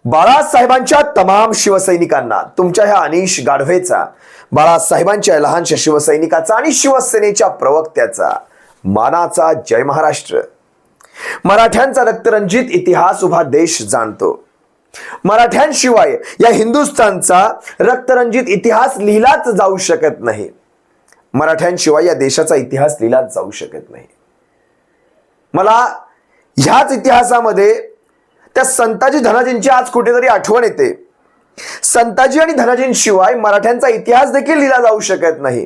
बाळासाहेबांच्या तमाम शिवसैनिकांना तुमच्या ह्या अनिश गाढवेचा, बाळासाहेबांच्या लहानशा शिवसैनिकाचा आणि शिवसेनेच्या प्रवक्त्याचा मानाचा जय महाराष्ट्र. मराठ्यांचा रक्तरंजित इतिहास उभा देश जाणतो. मराठ्यांशिवाय या हिंदुस्थानचा रक्तरंजित इतिहास लिहिलाच जाऊ शकत नाही. मराठ्यांशिवाय या देशाचा इतिहास लिहिलाच जाऊ शकत नाही. मला ह्याच इतिहासामध्ये त्या संताजी धनाजींची आज कुठेतरी आठवण येते. संताजी आणि धनाजींशिवाय मराठ्यांचा इतिहास देखील लिहिला जाऊ शकत नाही.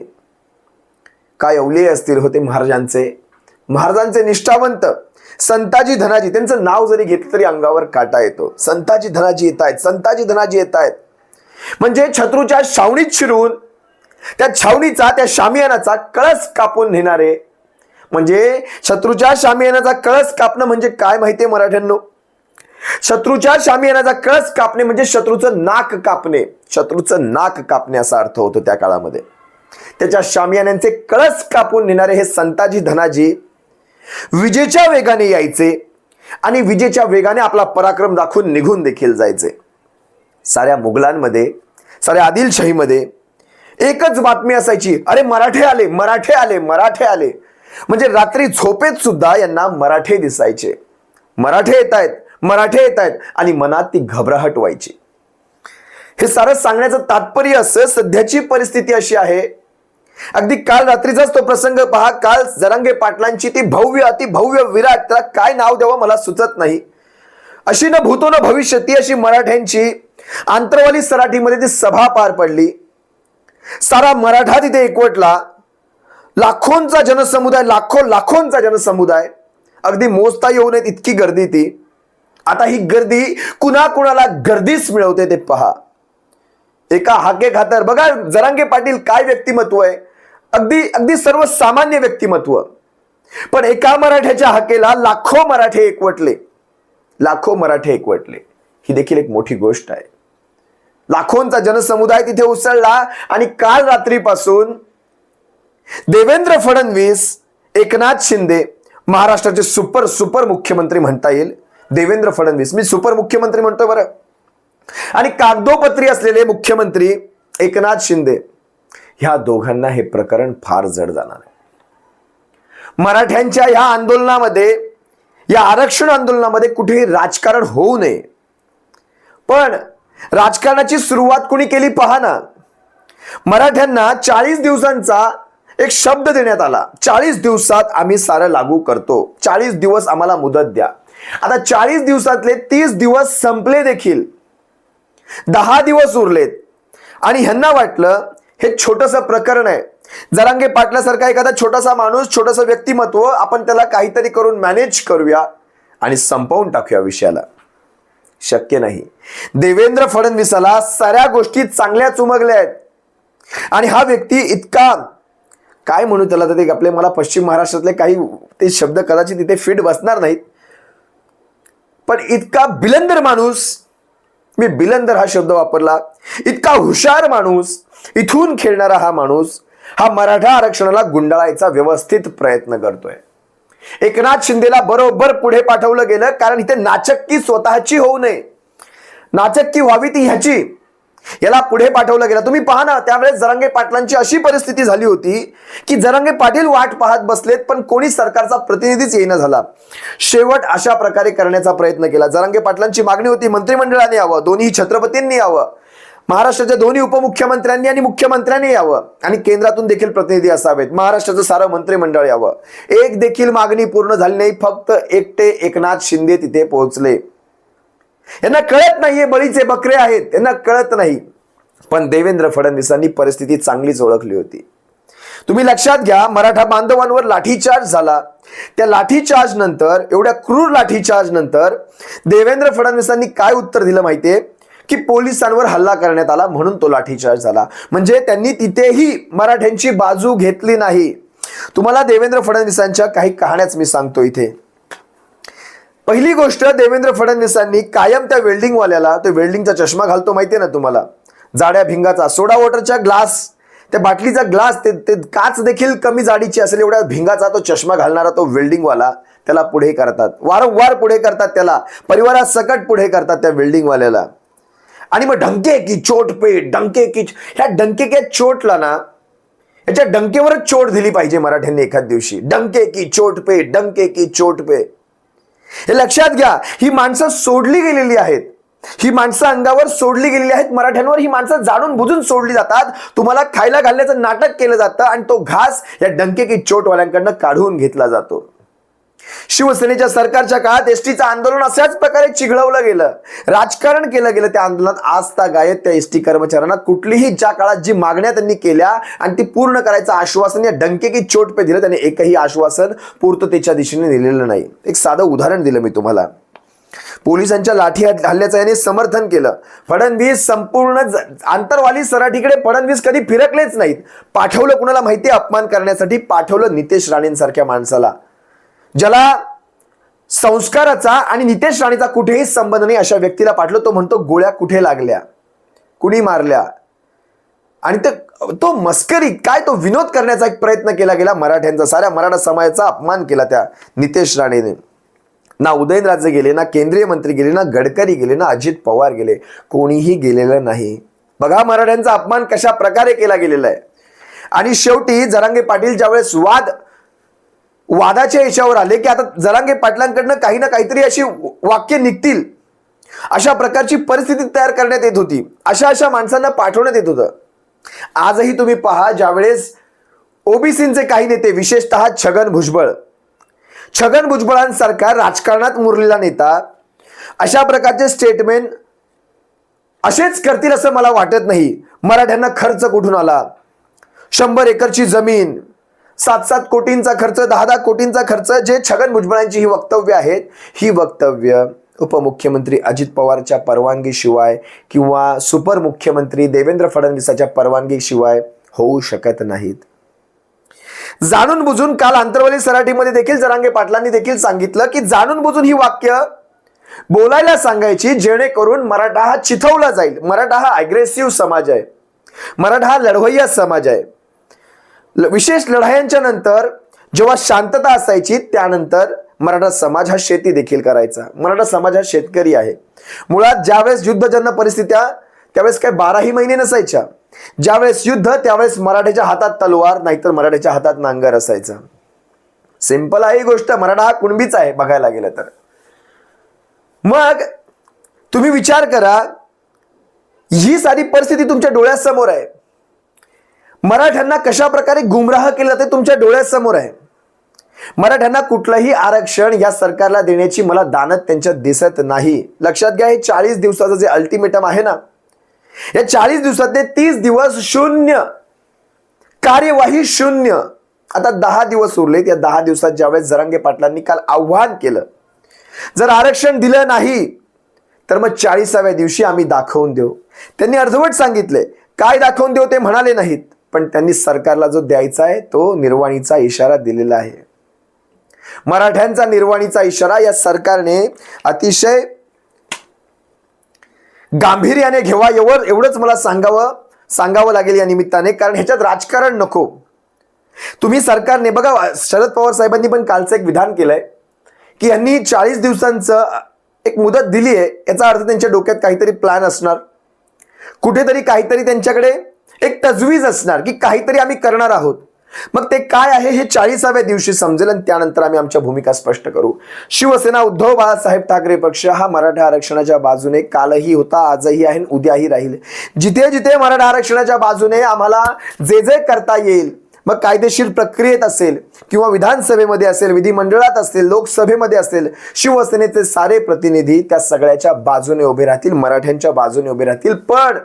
काय अवलिये असतील होते महाराजांचे निष्ठावंत संताजी धनाजी. त्यांचं नाव जरी घेतलं तरी अंगावर काटा येतो. संताजी धनाजी येत आहेत, संताजी धनाजी येत आहेत. म्हणजे शत्रूच्या छावणीत शिरून त्या छावणीचा, त्या शामियानाचा कळस कापून नेणारे. म्हणजे शत्रूच्या शामियानाचा कळस कापणं म्हणजे काय माहितीये मराठ्यांनो? शत्रूच्या शामियानाचा कळस कापणे म्हणजे शत्रूचं नाक कापणे. शत्रूचं नाक कापणे असा अर्थ होतो त्या काळामध्ये. त्याच्या शामियानांचे कळस कापून नेणारे हे संताजी धनाजी विजेच्या वेगाने यायचे आणि विजेच्या वेगाने आपला पराक्रम दाखवून निघून देखील जायचे. साऱ्या मुघलांमध्ये, साऱ्या आदिलशाहीमध्ये एकच बातमी असायची, अरे मराठे आले, मराठे आले, मराठे आले. म्हणजे रात्री झोपेत सुद्धा यांना मराठे दिसायचे. मराठे येत आहेत, मराठे येत आहेत आणि मनात ती घबराहट व्हायची. हे सारं सांगण्याचं तात्पर्य असं, सध्याची परिस्थिती अशी आहे. अगदी काल रात्रीचाच तो प्रसंग पहा. काल जरांगे पाटलांची ती भव्य, अति भव्य, विराट, त्याला काय नाव द्यावं मला सुचत नाही, अशी न भूतो न भविष्यती अशी मराठ्यांची आंतरवाली सराठीमध्ये ती सभा पार पडली. सारा मराठा तिथे एकवटला. लाखोंचा जनसमुदाय, लाखोंचा जनसमुदाय, अगदी मोजता येऊ नये इतकी गर्दी ती. आता ही गर्दी कुणाकुणाला गर्दीच मिळवते ते पहा. एका हाके खातर बघा जरांगे पाटील काय व्यक्तिमत्व आहे. अगदी अगदी सर्वसामान्य व्यक्तिमत्व. पण एका मराठ्याच्या हाकेला लाखो मराठे एकवटले. लाखो मराठे एकवटले ही देखील एक मोठी गोष्ट आहे. लाखोंचा जनसमुदाय तिथे उसळला आणि काल रात्रीपासून देवेंद्र फडणवीस, एकनाथ शिंदे, महाराष्ट्राचे सुपर मुख्यमंत्री म्हणता येईल देवेंद्र फडणवीस, मी सुपर मुख्यमंत्री म्हणतोय बरं, आणि कागदोपत्री असलेले मुख्यमंत्री एकनाथ शिंदे, ह्या दोघांना हे प्रकरण फार जड जाणार आहे. मराठ्यांच्या ह्या आंदोलनामध्ये, या आरक्षण आंदोलनामध्ये कुठेही राजकारण होऊ नये. पण राजकारणाची सुरुवात कुणी केली पहा ना. मराठ्यांना 40 दिवसांचा एक शब्द देण्यात आला. 40 दिवसात आम्ही सारं लागू करतो. 40 दिवस आम्हाला मुदत द्या. आता 40 दिवसातले 30 दिवस संपले देखील. 10 दिवस उरलेत आणि ह्यांना वाटलं हे छोटंसं प्रकरण आहे. जरांगे पाटलासारखा एखादा छोटासा माणूस, छोटंसं व्यक्तिमत्व, आपण त्याला काहीतरी करून मॅनेज करूया आणि संपवून टाकूया विषयाला. शक्य नाही. देवेंद्र फडणवीसाला साऱ्या गोष्टी चांगल्याच उमगल्या आहेत. आणि हा व्यक्ती इतका, काय म्हणू त्याला, तर ते आपले मला पश्चिम महाराष्ट्रातले काही ते शब्द कदाचित तिथे फिट बसणार नाहीत, पण इतका बिलंदर माणूस, मी बिलंदर हा शब्द वापरला, इतका हुशार माणूस, इथून खेळणारा हा माणूस, हा मराठा आरक्षणाला गुंडाळायचा व्यवस्थित प्रयत्न करतोय. एकनाथ शिंदेला बरोबर पुढे पाठवलं गेलं, कारण इथे नाचक्की स्वतःची होऊ नये, नाचक्की व्हावी ती ह्याची, याला पुढे पाठवलं गेलं. तुम्ही पहा ना, त्यावेळेस जरांगे पाटलांची अशी परिस्थिती झाली होती की जरांगे पाटील वाट पाहत बसलेत, पण कोणी सरकारचा प्रतिनिधीच येईना झाला. शेवट अशा प्रकारे करण्याचा प्रयत्न केला. जरांगे पाटलांची मागणी होती मंत्रिमंडळाने यावं, दोन्ही छत्रपतींनी यावं, महाराष्ट्राच्या दोन्ही उपमुख्यमंत्र्यांनी आणि मुख्यमंत्र्यांनी यावं, आणि केंद्रातून देखील प्रतिनिधी असावेत, महाराष्ट्राचं सारं मंत्रिमंडळ यावं. एक देखील मागणी पूर्ण झाली नाही. फक्त एकटे एकनाथ शिंदे तिथे पोहोचले. यांना कळत नाहीये बळीचे बकरे आहेत, यांना कळत नाही. पण देवेंद्र फडणवीसांनी परिस्थिती चांगलीच ओळखली होती. तुम्ही लक्षात घ्या, मराठा बांधवांवर लाठीचार्ज झाला. त्या लाठीचार्ज नंतर, एवढ्या क्रूर लाठीचार्ज नंतर देवेंद्र फडणवीसांनी काय उत्तर दिलं माहितीये? की पोलिसांवर हल्ला करण्यात आला म्हणून तो लाठीचार्ज झाला. म्हणजे त्यांनी तिथेही मराठ्यांची बाजू घेतली नाही. तुम्हाला देवेंद्र फडणवीसांच्या काही कहाण्याच मी सांगतो इथे. पहिली गोष्ट, देवेंद्र फडणवीसांनी कायम त्या वेल्डिंगवाल्याला, तो वेल्डिंगचा चष्मा घालतो माहितीये ना तुम्हाला, जाड्या भिंगाचा, सोडा वॉटरचा ग्लास, त्या बाटलीचा ग्लास, ते काच देखील कमी जाडीची असेल एवढ्या भिंगाचा तो चष्मा घालणारा तो वेल्डिंगवाला, त्याला पुढे करतात, वारंवार पुढे करतात, त्याला परिवारासकट पुढे करतात त्या बिल्डिंगवाल्याला. आणि मग डंके की चोट पे डंके की, ह्या डंके की चोटला ना, याच्या डंकेवरच चोट दिली पाहिजे मराठ्यांनी एखाद दिवशी. डंके की चोट पे, डंके की चोट पे. हे लक्षात घ्या, ही माणसं सोडली गेलेली आहेत, ही माणसं अंगावर सोडली गेलेली आहेत. मराठ्यांवर ही माणसं जाणून बुजून सोडली जातात. तुम्हाला खायला घालण्याचं नाटक केलं जातं आणि तो घास या डंके की चोटवाल्यांकडनं काढून घेतला जातो. शिवसेनेच्या सरकारच्या काळात एसटीचं आंदोलन अशाच प्रकारे चिघळवलं गेलं, राजकारण केलं गेलं त्या आंदोलनात. आज तागायत त्या एसटी कर्मचाऱ्यांना कुठलीही ज्या काळात जी मागण्या त्यांनी केल्या आणि ती पूर्ण करायचं आश्वासन या डंके की चोट पे दिलं, त्यांनी एकही आश्वासन पूर्ततेच्या दिशेने दिलेलं नाही. एक साधं उदाहरण दिलं मी तुम्हाला. पोलिसांच्या लाठी हल्ल्याचं याने समर्थन केलं. फडणवीस संपूर्ण आंतरवाली सराठीकडे फडणवीस कधी फिरकलेच नाहीत. पाठवलं कुणाला माहिती, अपमान करण्यासाठी पाठवलं नितेश राणेंसारख्या माणसाला, ज्याला संस्काराचा आणि नितेश राणेचा कुठेही संबंध नाही, अशा व्यक्तीला पाठवलं. तो म्हणतो गोळ्या कुठे लागल्या, कुणी मारल्या, आणि तो मस्करी काय, तो विनोद करण्याचा एक प्रयत्न केला गेला मराठ्यांचा. साऱ्या मराठा समाजाचा अपमान केला त्या नितेश राणेने. ना उदयनराजे गेले, ना केंद्रीय मंत्री गेले, ना गडकरी गेले, ना अजित पवार गेले, कोणीही गेलेलं नाही. बघा मराठ्यांचा अपमान कशा प्रकारे केला गेलेला आहे. आणि शेवटी जरांगे पाटील ज्यावेळेस वादाच्या याच्यावर आले की आता जरांगे पाटलांकडनं काही ना काहीतरी अशी वाक्य निघतील, अशा प्रकारची परिस्थिती तयार करण्यात येत होती. अशा माणसांना पाठवण्यात येत होतं. आजही तुम्ही पहा, ज्यावेळेस ओबीसींचे काही नेते, विशेषतः छगन भुजबळांसारखा राजकारणात मुरलेला नेता अशा प्रकारचे स्टेटमेंट असेच करतील असं मला वाटत नाही. मराठ्यांना खर्च कुठून आला, 100 एकरची जमीन, 7-7 कोटींचा खर्च, 10-10 कोटींचा खर्च, जे छगन भुजबळांची ही वक्तव्य आहेत, ही वक्तव्य उपमुख्यमंत्री अजित पवारच्या परवानगीशिवाय किंवा सुपरमुख्यमंत्री देवेंद्र फडणवीसाच्या परवानगीशिवाय होऊ शकत नाहीत. जाणून बुजून काल आंतरवाली सराठीमध्ये देखील जरांगे पाटलांनी देखील सांगितलं की जाणून बुजून ही वाक्य बोलायला सांगायची, जेणेकरून मराठा हा चिथवला जाईल. मराठा हा अग्रेसिव्ह समाज आहे, मराठा हा लढवय्या समाज आहे. विशेष लढायांच्या नंतर जेव्हा शांतता असायची, त्यानंतर मराठा समाज हा शेती देखील करायचा. मराठा समाज हा शेतकरी आहे. मुळात ज्यावेळेस युद्धजन्य परिस्थित्या, त्यावेळेस काय 12ही महिने नसायच्या. ज्यावेळेस युद्ध, त्यावेळेस मराठ्याच्या हातात तलवार, नाहीतर मराठ्याच्या हातात नांगर असायचा. सिंपल आहे ही गोष्ट. मराठा हा कुणबीच आहे बघायला गेलं तर. मग तुम्ही विचार करा, ही सारी परिस्थिती तुमच्या डोळ्यासमोर आहे. मराठ्यांना कशा प्रकारे गुमराह केलं जाते तुमच्या डोळ्यासमोर आहे. मराठ्यांना कुठलंही आरक्षण या सरकारला देण्याची मला दानत त्यांच्यात दिसत नाही. लक्षात घ्या, हे 40 दिवसाचं जे अल्टिमेटम आहे ना, या 40 दिवसातले 30 दिवस शून्य कार्यवाही, शून्य. आता 10 दिवस उरलेत. या 10 दिवसात ज्यावेळेस जरांगे पाटलांनी काल आव्हान केलं, जर आरक्षण दिलं नाही तर मग 40व्या दिवशी आम्ही दाखवून देऊ. त्यांनी अर्धवट सांगितले, काय दाखवून देऊ ते म्हणाले नाहीत, पण त्यांनी सरकारला जो द्यायचा आहे तो निर्वाणीचा इशारा दिलेला आहे. मराठ्यांचा निर्वाणीचा इशारा या सरकारने अतिशय गांभीर्याने घ्यावा, एवढंच मला सांगावं लागेल या निमित्ताने. कारण ह्याच्यात राजकारण नको. तुम्ही सरकारने बघा, शरद पवार साहेबांनी पण कालचं एक विधान केलंय की यांनी 40 दिवसांचं एक मुदत दिली आहे. याचा अर्थ त्यांच्या डोक्यात काहीतरी प्लॅन असणार, कुठेतरी काहीतरी त्यांच्याकडे एक तजवीज असणार की काहीतरी आम्ही करणार आहोत. मग ते काय आहे हे 40व्या दिवशी समजेल आणि त्यानंतर आम्ही आमच्या भूमिका स्पष्ट करू. शिवसेना उद्धव बाळासाहेब ठाकरे पक्ष हा मराठा आरक्षणाच्या बाजूने कालही होता, आजही आहे, उद्याही राहील. जिथे जिथे मराठा आरक्षणाच्या बाजूने आम्हाला जे करता येईल, मग कायदेशीर प्रक्रियेत असेल किंवा विधानसभेमध्ये असेल, विधिमंडळात असेल, लोकसभेमध्ये असेल, शिवसेनेचे सारे प्रतिनिधी त्या सगळ्याच्या बाजूने उभे राहतील, मराठ्यांच्या बाजूने उभे राहतील. पण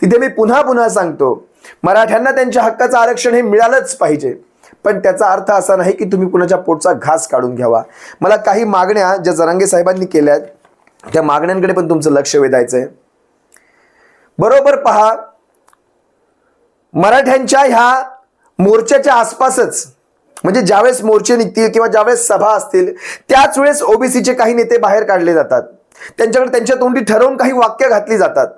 तिथे मी पुन्हा सांगतो, मराठ्यांना त्यांच्या हक्काचं आरक्षण हे मिळालंच पाहिजे. पण त्याचा अर्थ असा नाही की तुम्ही कुणाच्या पोटचा घास काढून घ्यावा. मला काही मागण्या ज्या जरांगे साहेबांनी केल्यात त्या मागण्यांकडे पण तुमचं लक्ष वेधायचंय. बरोबर पहा, मराठ्यांच्या ह्या मोर्चाच्या आसपासच, म्हणजे ज्यावेळेस मोर्चे निघतील किंवा ज्यावेळेस सभा असतील त्याच वेळेस ओबीसीचे काही नेते बाहेर काढले जातात. त्यांच्याकडे त्यांच्या तोंडी ठरवून काही वाक्य घातली जातात.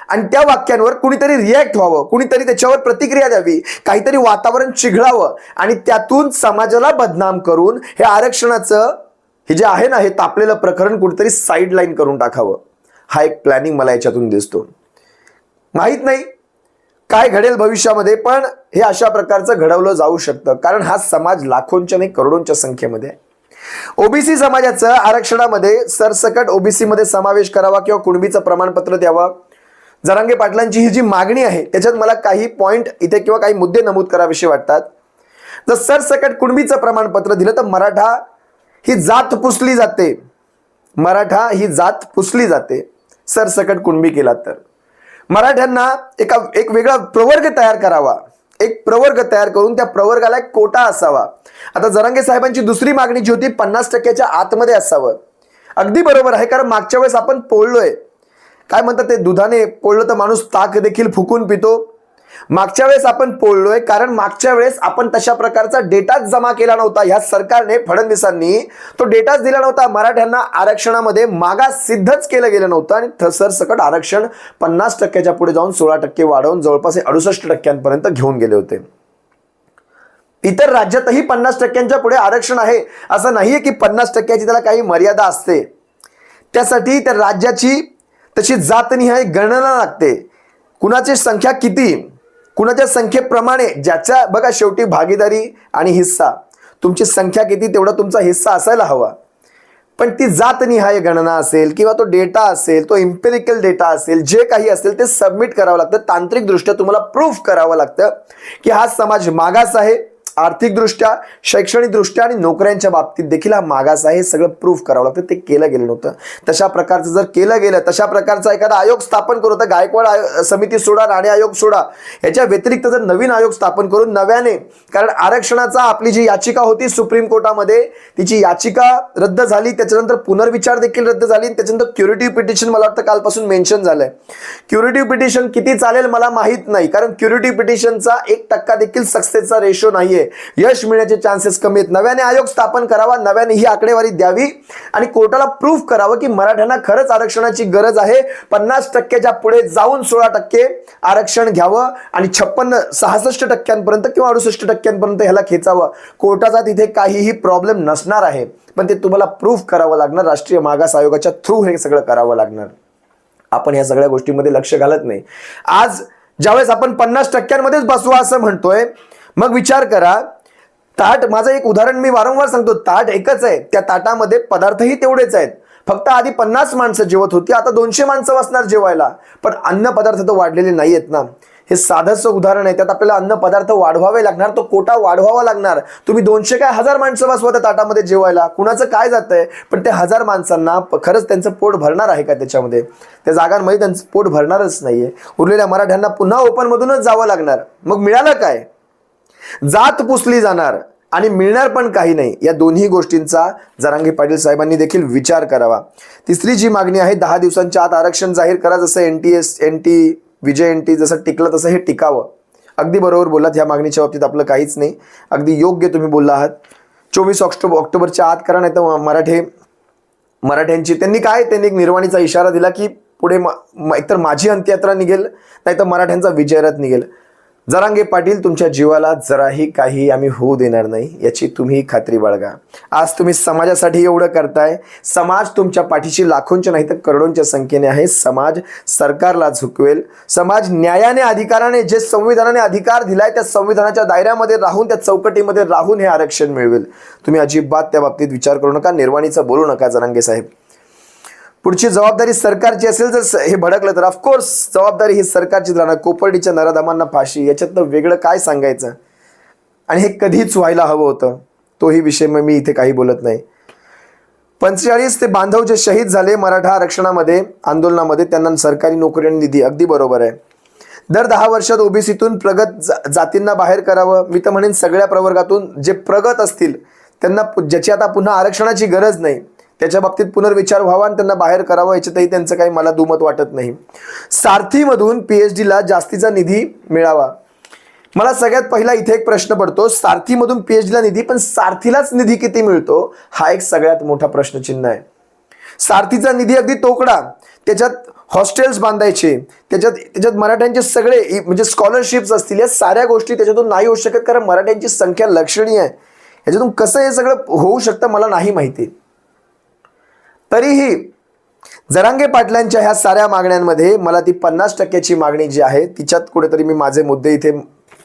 आणि त्या वाक्यांवर कुणीतरी रिॲक्ट व्हावं, कुणीतरी त्याच्यावर प्रतिक्रिया द्यावी, काहीतरी वातावरण चिघळावं आणि त्यातून समाजाला बदनाम करून हे आरक्षणाचं हे जे आहे ना हे तापलेलं प्रकरण कुठेतरी साईड लाईन करून टाकावं. हा एक प्लॅनिंग मला याच्यातून दिसतो. माहित नाही काय घडेल भविष्यामध्ये, पण हे अशा प्रकारचं घडवलं जाऊ शकतं, कारण हा समाज लाखोंच्या नाही करोडोंच्या संख्येमध्ये आहे. ओबीसी समाजाचं आरक्षणामध्ये सरसकट ओबीसी मध्ये समावेश करावा किंवा कुणबीचं प्रमाणपत्र द्यावं. जरांगे पाटलांची ही जी मागणी आहे त्याच्यात मला काही पॉइंट इथे किंवा काही मुद्दे नमूद करावेसे वाटतात. जर सरसकट कुणबीचं प्रमाणपत्र दिलं तर मराठा ही जात पुसली जाते, मराठा ही जात पुसली जाते. सरसकट कुणबी केला तर मराठ्यांना एक वेगळा प्रवर्ग तयार करावा, एक प्रवर्ग तयार करून त्या प्रवर्गाला एक कोटा असावा. आता जरांगे साहेबांची दुसरी मागणी जी होती 50% आतमध्ये असावं. अगदी बरोबर आहे, कारण मागच्या वेळेस आपण पोळलोय, काय म्हणतात ते, दुधाने पोळलं तर माणूस ताक देखील फुकून पितो. मागच्या वेळेस आपण पोळलोय कारण मागच्या वेळेस आपण तशा प्रकारचा डेटाच जमा केला नव्हता. ह्या सरकारने, फडणवीसांनी तो डेटाच दिला नव्हता. मराठ्यांना आरक्षणामध्ये मागास सिद्धच केलं गेलं नव्हतं आणि सरसकट आरक्षण 50%च्या पुढे जाऊन 16% वाढवून जवळपास 68% घेऊन गेले होते. इतर राज्यातही 50%च्या पुढे आरक्षण आहे. असं नाहीये की 50%ची त्याला काही मर्यादा असते. त्यासाठी त्या राज्याची तशी जातनिहाय गणना लागते. कुणाची संख्या किती, कुणाच्या संख्येप्रमाणे ज्याच्या बघा शेवटी भागीदारी आणि हिस्सा, तुमची संख्या किती तेवढा तुमचा हिस्सा असायला हवा. पण ती जातनिहाय गणना असेल किंवा तो डेटा असेल, तो इम्पेरिकल डेटा असेल, जे काही असेल ते सबमिट करावं लागतं. तांत्रिकदृष्ट्या तुम्हाला प्रूफ करावं लागतं की हा समाज मागास आहे, आर्थिकदृष्ट्या, शैक्षणिकदृष्ट्या आणि नोकऱ्यांच्या बाबतीत देखील हा मागास आहे. हे सगळं प्रूफ करावं लागतं. ते केलं गेलं नव्हतं. तशा प्रकारचं जर केलं गेलं, तशा प्रकारचा एखादा आयोग स्थापन करू, तर गायकवाड समिती सोडा, राणे आयोग सोडा, याच्या व्यतिरिक्त जर नवीन आयोग स्थापन करून नव्याने, कारण आरक्षणाचा आपली जी याचिका होती सुप्रीम कोर्टामध्ये, तिची याचिका रद्द झाली, त्याच्यानंतर पुनर्विचार देखील रद्द झाली, त्याच्यानंतर क्युरेटिव्ह पिटिशन मला वाटतं कालपासून मेन्शन झालंय. क्युरेटिव्ह पिटिशन किती चालेल मला माहित नाही, कारण क्युरेटिव्ह पिटिशनचा 1% देखील सक्सेसचा रेशो नाहीये. यश मिळण्याचे चान्सेस कमी आहेत. नव्याने आयोग स्थापन करावा, नव्याने ही आकडेवारी द्यावी आणि कोर्टाला प्रूफ करावं की मराठ्यांना खरंच आरक्षणाची गरज आहे. 50%च्या पुढे जाऊन 16% आरक्षण घ्यावं आणि 66% किंवा 68% ह्याला खेचावं. कोर्टाचा तिथे काहीही प्रॉब्लेम नसणार आहे, पण ते तुम्हाला प्रूफ करावं लागणार. राष्ट्रीय मागास आयोगाच्या थ्रू हे सगळं करावं लागणार. आपण या सगळ्या गोष्टींमध्ये लक्ष घालत नाही. आज ज्यावेळेस आपण 50%मध्येच बसवा असं म्हणतोय, मग विचार करा, ताट, माझं एक उदाहरण मी वारंवार सांगतो, ताट एकच आहे, त्या ताटामध्ये पदार्थही तेवढेच आहेत. फक्त आधी 50 माणसं जेवत होती, आता 200 माणसं बसणार जेवायला, पण अन्न पदार्थ तर वाढलेले नाही आहेत ना. हे साधंसं उदाहरण आहे. त्यात आपल्याला अन्न पदार्थ वाढवावे लागणार, तो कोटा वाढवावा लागणार. तुम्ही 200 काय 1000 माणसं बसवा त्या ताटामध्ये जेवायला, कुणाचं काय जातंय, पण ते 1000 माणसांना खरंच त्यांचं पोट भरणार आहे का? त्याच्यामध्ये त्या जागांमध्ये त्यांचं पोट भरणारच नाहीये. उरलेल्या मराठ्यांना पुन्हा ओपन मधूनच जावं लागणार. मग मिळालं काय? जात पुसली जाणार आणि मिळणार पण काही नाही. या दोन्ही गोष्टींचा जरांगे पाटील साहेबांनी देखील विचार करावा. तिसरी जी मागणी आहे, 10 दिवसांच्या आत आरक्षण जाहीर करा. जसं NT विजय NT जसं टिकलं तसं हे टिकावं. अगदी बरोबर बोललात. ह्या मागणीच्या बाबतीत आपलं काहीच नाही. अगदी योग्य तुम्ही बोलला आहात. 24 ऑक्टोबरच्या आत करा, नाही तर मराठ्यांची त्यांनी एक निर्वाणीचा इशारा दिला की पुढे एकतर माझी अंत्ययात्रा निघेल, नाही तर मराठ्यांचा विजयरथ निघेल. जरांगे पाटील, तुमच्या जीवाला जराही काही आम्ही होऊ देणार नाही, याची तुम्ही खात्री बाळगा. आज तुम्ही समाजासाठी एवढं करताय. समाज तुमच्या पाठीशी लाखोंच्या नाही तर करोडोंच्या संख्येने आहे. समाज सरकारला झुकवेल. समाज न्यायाने, अधिकाराने, जे संविधानाने अधिकार दिलाय त्या संविधानाच्या दायऱ्यामध्ये राहून, त्या चौकटीमध्ये राहून हे आरक्षण मिळवेल. तुम्ही अजिबात त्या बाबतीत विचार करू नका. निर्वाणीचं बोलू नका जरांगे साहेब. पुढची जबाबदारी सरकारची असेल, जर हे भडकलं तर ऑफकोर्स जबाबदारी ही सरकारचीच राहणार. कोपर्डीच्या नराधमांना फाशी, याच्यातनं वेगळं काय सांगायचं? आणि हे कधीच व्हायला हवं होतं. तोही विषय मी इथे काही बोलत नाही. 45 ते बांधव जे शहीद झाले मराठा आरक्षणामध्ये, आंदोलनामध्ये, त्यांना सरकारी नोकरी आणि निधी, अगदी बरोबर आहे. दर 10 वर्षात ओबीसीतून प्रगत जातींना बाहेर करावं. मी तर म्हणेन सगळ्या प्रवर्गातून जे प्रगत असतील त्यांना, ज्याची आता पुन्हा आरक्षणाची गरज नाही, त्याच्या बाबतीत पुनर्विचार व्हावा आणि त्यांना बाहेर करावं. याच्यातही त्यांचं काही मला दुमत वाटत नाही. सारथीमधून PhDला जास्तीचा निधी मिळावा. मला सगळ्यात पहिला इथे एक प्रश्न पडतो, सारथीमधून PhDला निधी, पण सारथीलाच निधी किती मिळतो हा एक सगळ्यात मोठा प्रश्नचिन्ह आहे. सारथीचा निधी अगदी तोकडा, त्याच्यात हॉस्टेल्स बांधायचे, त्याच्यात मराठ्यांचे सगळे म्हणजे स्कॉलरशिप्स असतील, या साऱ्या गोष्टी त्याच्यातून नाही होऊ शकत, कारण मराठ्यांची संख्या लक्षणीय आहे. याच्यातून कसं हे सगळं होऊ शकतं मला नाही माहिती. तरीही जरांगे पाटलांच्या ह्या साऱ्या मागण्यांमध्ये मला ती 50% मागणी जी आहे तिच्यात कुठेतरी मी माझे मुद्दे इथे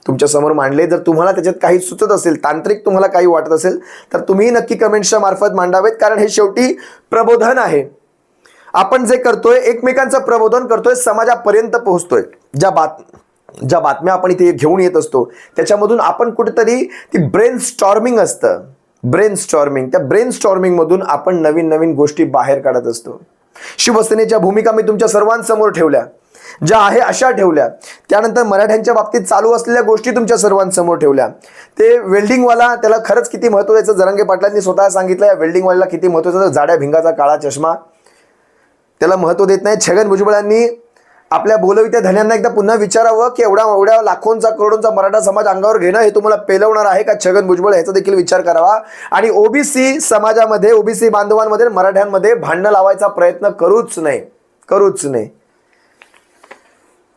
तुमच्या समोर मांडले. जर तुम्हाला त्याच्यात काही सुचत असेल, तांत्रिक तुम्हाला काही वाटत असेल, तर तुम्ही नक्की कमेंट्सच्या मार्फत मांडावेत, कारण हे शेवटी प्रबोधन आहे. आपण जे करतोय एकमेकांचं प्रबोधन करतोय, समाजापर्यंत पोहोचतोय. ज्या बातम्या आपण इथे घेऊन येत असतो त्याच्यामधून आपण कुठेतरी ती ब्रेन स्टॉर्मिंग असतं, त्या ब्रेन स्टॉर्मिंग मधून आपण नवीन नवीन गोष्टी बाहेर काढत असतो. शिवसेनेच्या भूमिका मी तुमच्या सर्वांसमोर ठेवल्या, ज्या आहे अशा ठेवल्या. त्यानंतर मराठ्यांच्या बाबतीत चालू असलेल्या गोष्टी तुमच्या सर्वांसमोर ठेवल्या. ते वेल्डिंगवाला, त्याला खरंच किती महत्व द्यायचं जरांगे पाटलांनी स्वतः सांगितलं. या वेल्डिंगवाल्याला किती महत्व द्यायचं, जाड्या भिंगाचा काळा चष्मा, त्याला महत्व देत नाही. छगन भुजबळांनी आपल्या बोलवित्या धन्यांना एकदा पुन्हा विचारावं की एवढ्या लाखोंचा करोडोंचा मराठा समाज अंगावर घेणं हे तुम्हाला पेलवणार आहे का छगन भुजबळ, याचा देखील विचार करावा. आणि ओबीसी समाजामध्ये, ओबीसी बांधवांमध्ये, मराठ्यांमध्ये भांडणं लावायचा प्रयत्न करूच नाही.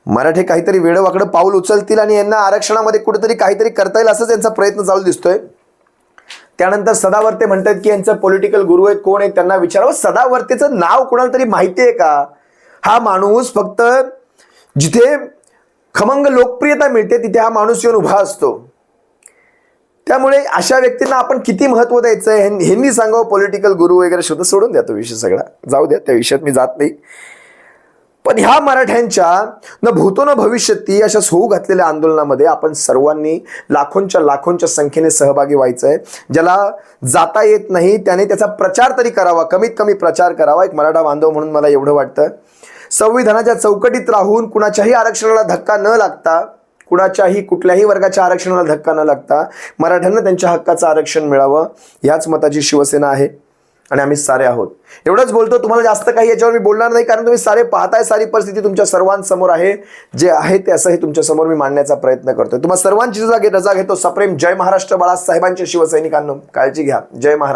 मराठे काहीतरी वेडवाकडं पाऊल उचलतील आणि यांना आरक्षणामध्ये कुठेतरी काहीतरी करता येईल असंच यांचा प्रयत्न चालू दिसतोय. त्यानंतर सदावर्ते म्हणतात की यांचं पॉलिटिकल गुरु आहेत, कोण आहेत त्यांना विचारावं. सदावर्तेचं नाव कोणाला तरी माहिती आहे का? हा माणूस फक्त जिथे खमंग लोकप्रियता मिळते तिथे हा माणूस येऊन उभा असतो. त्यामुळे अशा व्यक्तींना आपण किती महत्व द्यायचं ह्यांनी सांगावं. पॉलिटिकल गुरु वगैरे शोध, सोडून द्या तो विषय सगळा, जाऊ द्या, त्या विषयात मी जात नाही. पण ह्या मराठ्यांच्या न भूतो न भविष्यती अशा होऊ घातलेल्या आंदोलनामध्ये आपण सर्वांनी लाखोंच्या संख्येने सहभागी व्हायचंय. ज्याला जाता येत नाही त्याने त्याचा प्रचार तरी करावा, कमीत कमी प्रचार करावा. एक मराठा बांधव म्हणून मला एवढं वाटतं. संविधानाच्या चौकटीत राहून कुणाच्याही आरक्षणाला धक्का न लागता, कुठल्याही वर्गाच्या आरक्षणाला धक्का न लागता मराठ्यांना त्यांच्या हक्काचं आरक्षण मिळावं, याच मताची शिवसेना आहे आणि आम्ही सारे आहोत. एवढंच बोलतो, तुम्हाला जास्त काही याच्यावर मी बोलणार नाही, कारण तुम्ही सारे पाहताय, सारी परिस्थिती तुमच्या सर्वांसमोर आहे. जे आहे ते असंही तुमच्या समोर मी मांडण्याचा प्रयत्न करतोय. तुम्हाला सर्वांची रजा घेतो. सप्रेम जय महाराष्ट्र. बाळासाहेबांच्या शिवसैनिकांनो काळजी घ्या. जय महाराष्ट्र.